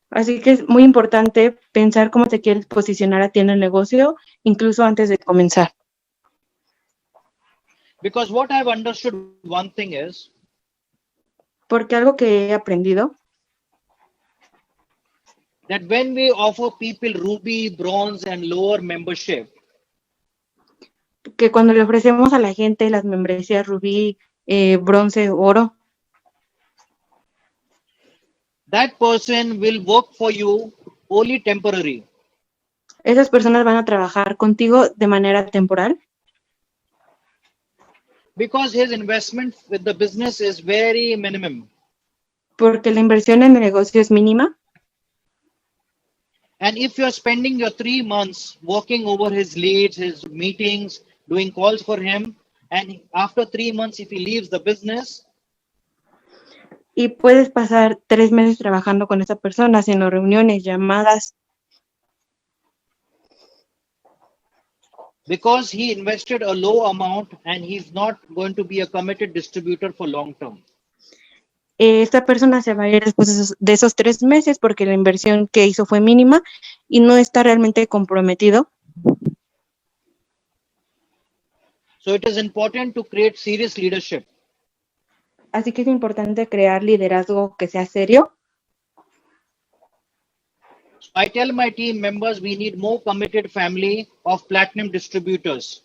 Así que es muy importante pensar cómo te quieres posicionar a ti en el negocio, incluso antes de comenzar. Because what I've understood one thing is, Porque algo que he aprendido, that when we offer people ruby, bronze, and lower membership, que cuando le ofrecemos a la gente las membresías rubí, bronce, oro, that person will work for you only temporary. esas personas van a trabajar contigo de manera temporal. Because his investment with the business is very minimum. Porque la inversión en el negocio es mínima. And if you're spending your 3 months working over his leads, his meetings, doing calls for him, and after 3 months, if he leaves the business, Y puedes pasar 3 meses trabajando con esa persona, haciendo reuniones, llamadas, because he invested a low amount and he's not going to be a committed distributor for long term. esta persona se va a ir después de esos 3 meses porque la inversión que hizo fue mínima y no está realmente comprometido. So it is important to create serious leadership. Así que es importante crear liderazgo que sea serio. I tell my team members we need more committed family of platinum distributors.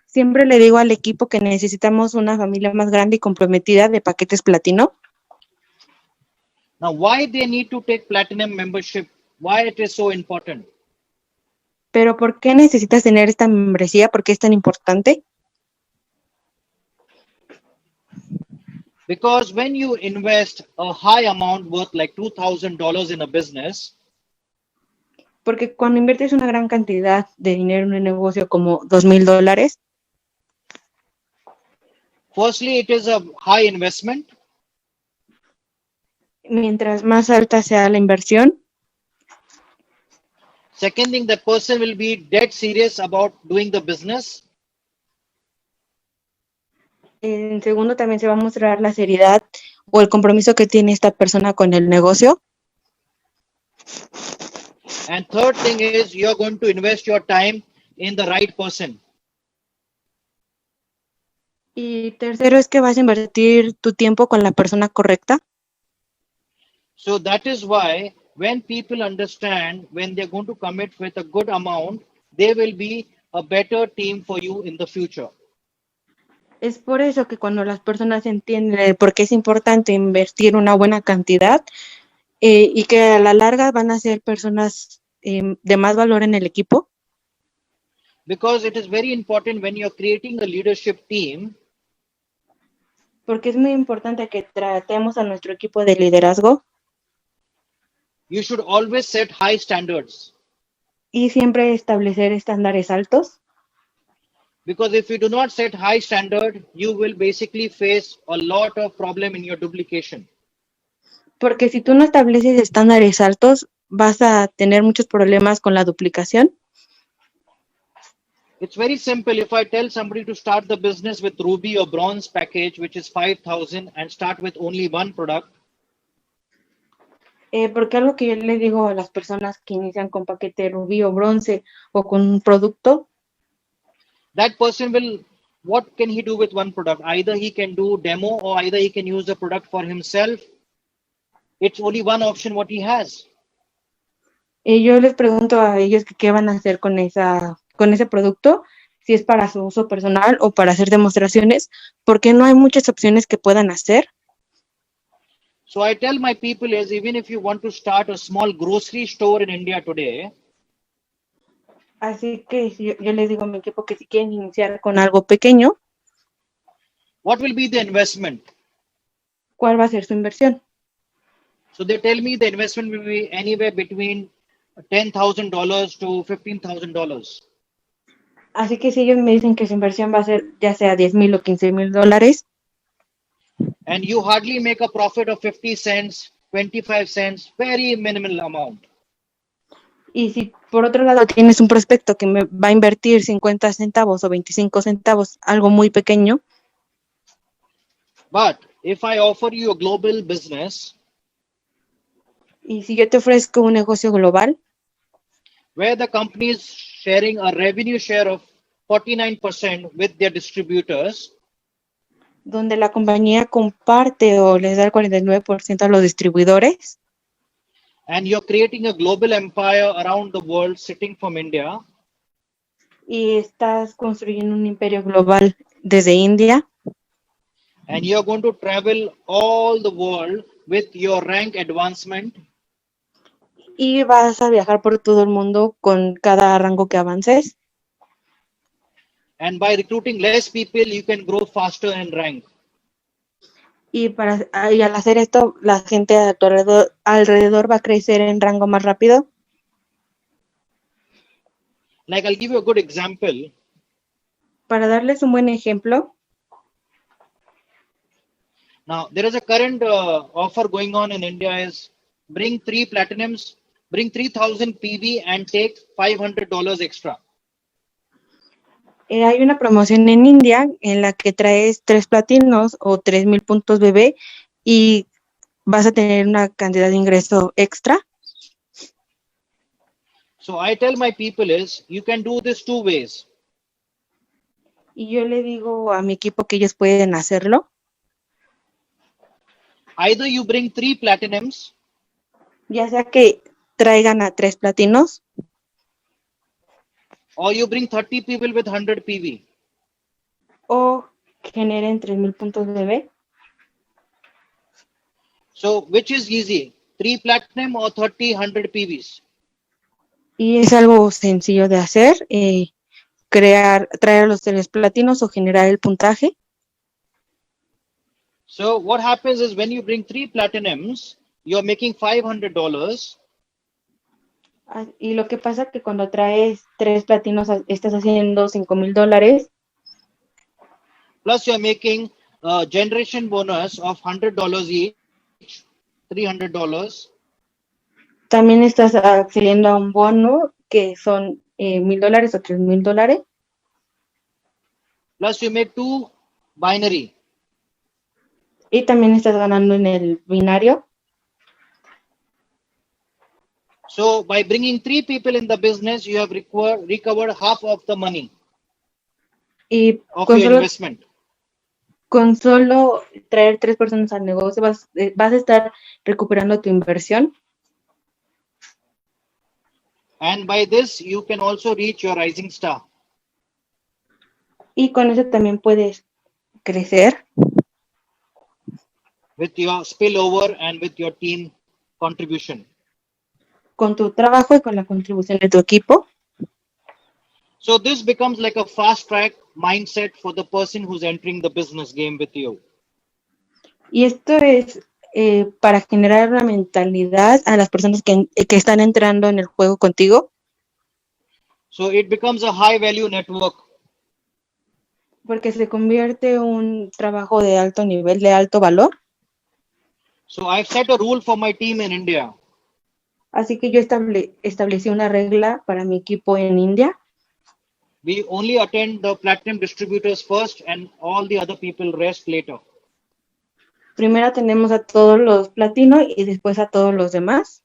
Siempre le digo al equipo que necesitamos una familia más grande y comprometida de paquetes platino. Now, why they need to take platinum membership? Why it is so important? Pero ¿por qué necesitas tener esta membresía? ¿Por qué es tan importante? Because when you invest a high amount worth like $2,000 in a business, Porque cuando inviertes una gran cantidad de dinero en un negocio como $2,000, firstly, it is a high investment. mientras más alta sea la inversión, Second thing, the person will be dead serious about doing the business. en segundo también se va a mostrar la seriedad o el compromiso que tiene esta persona con el negocio. And third thing is you're going to invest your time in the right person. Y tercero es que vas a invertir tu tiempo con la persona correcta. So that is why when people understand when they're going to commit with a good amount, they will be a better team for you in the future. Es por eso que cuando las personas entienden por qué es importante invertir una buena cantidad y que a la larga van a ser personas de más valor en el equipo. Because it is very important when you're creating a leadership team, Porque es muy importante que tratemos a nuestro equipo de liderazgo you should always set high standards. y siempre establecer estándares altos. Because if you do not set high standard, you will basically face a lot of problem in your duplication. Porque si tú no estableces estándares altos, vas a tener muchos problemas con la duplicación. It's very simple. If I tell somebody to start the business with Ruby or Bronze package, which is 5,000, and start with only one product, Porque algo que yo le digo a las personas que inician con paquete rubí o bronce o con un producto, that person will, what can he do with one product? Either he can do demo or either he can use the product for himself. It's only one option what he has. yo les pregunto a ellos que qué van a hacer con ese producto, si es para su uso personal o para hacer demostraciones, porque no hay muchas opciones que puedan hacer. So I tell my people is even if you want to start a small grocery store in India today, Así que yo les digo a mi equipo que si quieren iniciar con algo pequeño, what will be the investment? ¿cuál va a ser su inversión? So they tell me the investment will be anywhere between $10,000 to $15,000. Así que si ellos me dicen que su inversión va a ser ya sea $10,000 o $15,000, and you hardly make a profit of 50 cents, 25 cents, very minimal amount. y si por otro lado tienes un prospecto que me va a invertir 50 centavos o 25 centavos, algo muy pequeño, But if I offer you a global business y si yo te ofrezco un negocio global, where the company is sharing a revenue share of 49% with their distributors, donde la compañía comparte o les da el 49% a los distribuidores, and you're creating a global empire around the world sitting from India, y estás construyendo un imperio global desde India, and you're going to travel all the world with your rank advancement, y vas a viajar por todo el mundo con cada rango que avances, and by recruiting less people, you can grow faster in rank. y al hacer esto, la gente a tu alrededor va a crecer en rango más rápido. Like I'll give you a good example. Para darles un buen ejemplo, Now, there is a current offer going on in India is bring 3 platinums, bring 3,000 PV and take $500 extra. hay una promoción en India en la que traes 3 platinos o 3,000 puntos bebé y vas a tener una cantidad de ingreso extra. So I tell my people is you can do this 2 ways. Y yo le digo a mi equipo que ellos pueden hacerlo. Either you bring 3 platinums, Ya sea que traigan a 3 platinos or you bring 30 people with 100 PV. o generen 3,000 puntos bebé. So which is easy, 3 platinum or 30 100 PVs? Y es algo sencillo de hacer, traer los 3 platinos o generar el puntaje. So what happens is when you bring 3 platinums, you're making $500. Y lo que pasa que cuando traes 3 platinos, estás haciendo $5,000. Plus you're making a generation bonus of $100 each, $300. También estás accediendo a un bono que son $1,000 o $3,000. Plus you make 2 binary. Y también estás ganando en el binario. So by bringing 3 people in the business, you have recovered half of the money Y of your investment. con solo traer 3 personas al negocio vas a estar recuperando tu inversión. And by this, you can also reach your rising star. Y con eso también puedes crecer. With your spillover and with your team contribution. Con tu trabajo y con la contribución de tu equipo. So this becomes like a fast track mindset for the person who's entering the business game with you. Y esto es para generar una mentalidad a las personas que están entrando en el juego contigo. So it becomes a high value network. Porque se convierte en un trabajo de alto nivel, de alto valor. So I've set a rule for my team in India. Así que yo establecí una regla para mi equipo en India. We only attend the platinum distributors first and all the other people rest later. Primero tenemos a todos los platinos y después a todos los demás.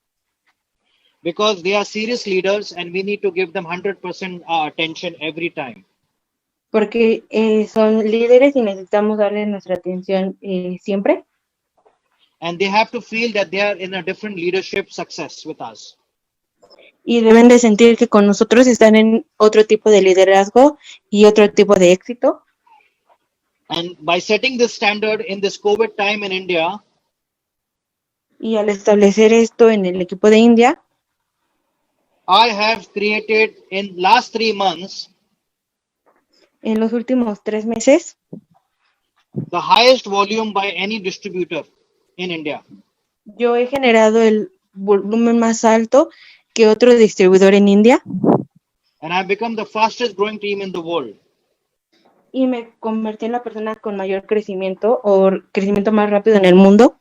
Because they are serious leaders and we need to give them 100% attention every time. Porque son líderes y necesitamos darle nuestra atención siempre. And they have to feel that they are in a different leadership success with us. Y deben de sentir que con nosotros están en otro tipo de liderazgo y otro tipo de éxito. And by setting this standard in this COVID time in India, y al establecer esto en el equipo de India, I have created in last 3 months en los últimos 3 meses, the highest volume by any distributor in India. Yo he generado el volumen más alto que otro distribuidor en India. And I've become the fastest growing team in the world. Y me convertí en la persona con mayor crecimiento o crecimiento más rápido en el mundo.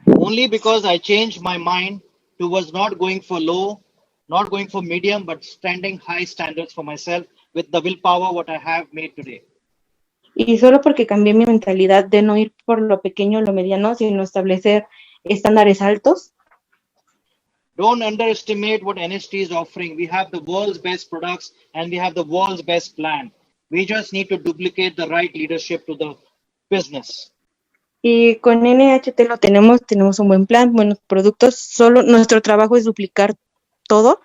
Only because I changed my mind towards not going for low, not going for medium, but standing high standards for myself with the willpower what I have made today. Y solo porque cambié mi mentalidad de no ir por lo pequeño o lo mediano, sino establecer estándares altos. Don't underestimate what NST is offering. We have the world's best products and we have the world's best plan. We just need to duplicate the right leadership to the business. Y con NHT lo tenemos un buen plan, buenos productos, solo nuestro trabajo es duplicar todo.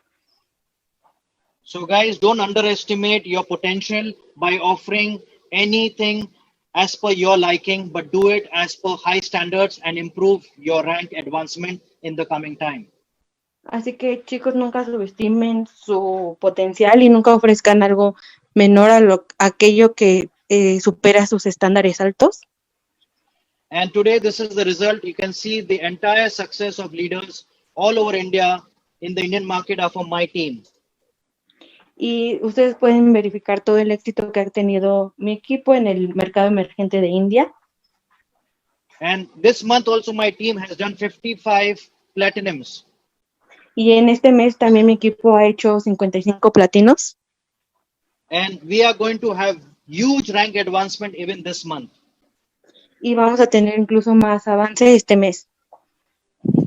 So guys, don't underestimate your potential by offering anything as per your liking, but do it as per high standards and improve your rank advancement in the coming time. Así que chicos, nunca subestimen su potencial y nunca ofrezcan algo menor a aquello que supera sus estándares altos. And today, this is the result. You can see the entire success of leaders all over India in the Indian market are from my team. Y ustedes pueden verificar todo el éxito que ha tenido mi equipo en el mercado emergente de India. And this month also my team has done 55 platinums. Y en este mes también mi equipo ha hecho 55 platinos. And we are going to have huge rank advancement even this month. Y vamos a tener incluso más avance este mes.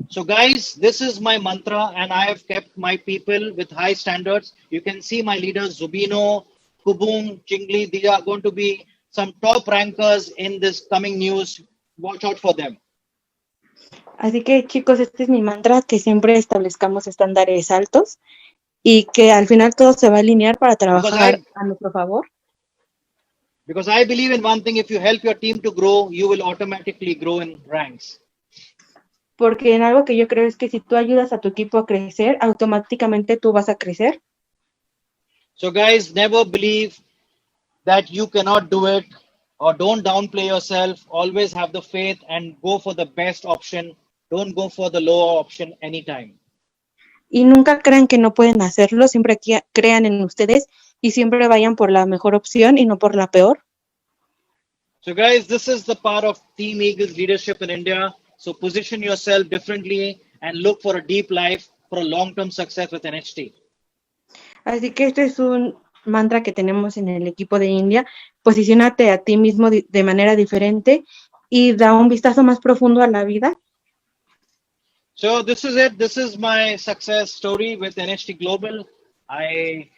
So guys, this is my mantra and I have kept my people with high standards. You can see my leaders, Zubino, Kubung, Chingli, these are going to be some top rankers in this coming news. Watch out for them. Así que chicos, este es mi mantra, que siempre establezcamos estándares altos y que al final todo se va a alinear para trabajar a nuestro favor. Because I believe in one thing, if you help your team to grow, you will automatically grow in ranks. Porque en algo que yo creo es que si tú ayudas a tu equipo a crecer, automáticamente tú vas a crecer. So guys, never believe that you cannot do it. or don't downplay yourself. Always have the faith and go for the best option. Don't go for the lower option anytime. Y nunca crean que no pueden hacerlo, siempre crean en ustedes y siempre vayan por la mejor opción y no por la peor. So guys, this is the part of Team Eagles leadership in India. So position yourself differently and look for a deep life for a long-term success with NHT. Así que este es un mantra que tenemos en el equipo de India. Posiciónate a ti mismo de manera diferente y da un vistazo más profundo a la vida. So this is it. This is my success story with NHT Global. I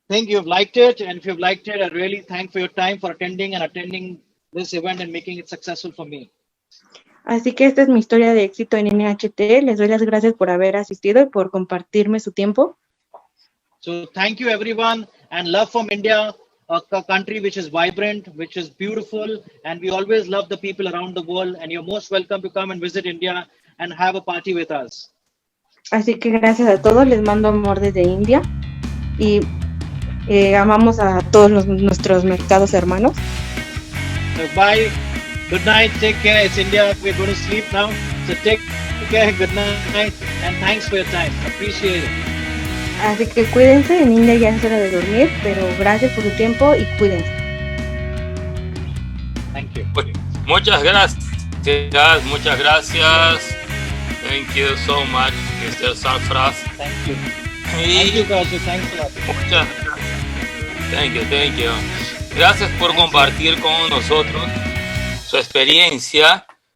think you've liked it. And if you've liked it, I really thank for your time for attending this event and making it successful for me. Así que esta es mi historia de éxito en NHT. Les doy las gracias por haber asistido y por compartirme su tiempo. So thank you everyone, and love from India, a country which is vibrant, which is beautiful, and we always love the people around the world, and you're most welcome to come and visit India and have a party with us. Así que gracias a todos, les mando amor desde India y amamos a todos nuestros mercados hermanos. So bye, good night, take care. It's India, we're going to sleep now. So take care, good night, and thanks for your time. Appreciate it. Así que cuídense, en India ya es hora de dormir, pero gracias por su tiempo y cuídense. Thank you. Muchas gracias, muchas gracias. Thank you so much, Mr. Safraz. Thank you. Thank you, Kaushik. Thanks a lot. Muchas gracias. Thank you. Gracias por compartir con nosotros su experiencia